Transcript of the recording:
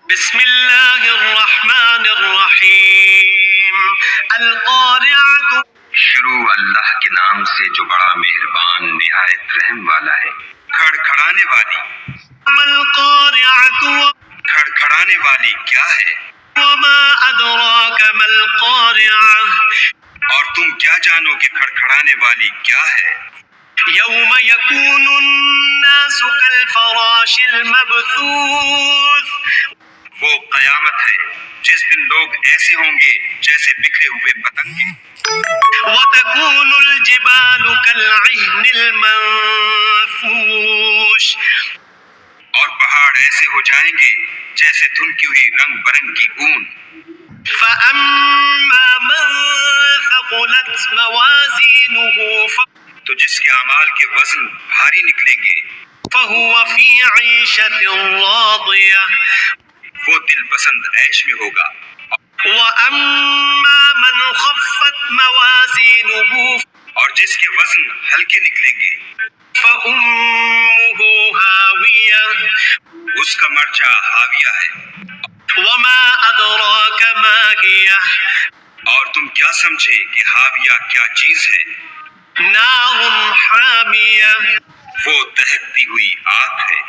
بسم اللہ الرحمن الرحیم القارعۃ، شروع اللہ کے نام سے جو بڑا مہربان نہایت رحم والا ہے۔ کھڑکھڑانے والی، ما القارعۃ، کھڑکھڑانے والی کیا ہے؟ وما ادراک ما القارعۃ، اور تم کیا جانو کہ کھڑکھڑانے والی کیا ہے؟ یوم یکون الناس کالفراش المبثوث، وہ قیامت ہے جس دن لوگ ایسے ہوں گے جیسے بکھرے ہوئے پتنگے، وتكون الجبال كالعهن المنفوش، اور پہاڑ ایسے ہو جائیں گے جیسے دھنکی ہوئی رنگ برنگی اون۔ فأما من ثقلت موازينه تو جس کے اعمال کے وزن بھاری نکلیں گے، فهو في عيشة راضية، وہ دل پسند عیش میں ہوگا۔ وأما من خفت موازينه اور جس کے وزن ہلکے نکلیں گے، فأمه هاوية، اس کا مرجع ہاویہ ہے۔ وما أدراك ما هي، اور تم کیا سمجھے کہ ہاویہ کیا چیز ہے؟ نار حامية، وہ دہکتی ہوئی آگ ہے۔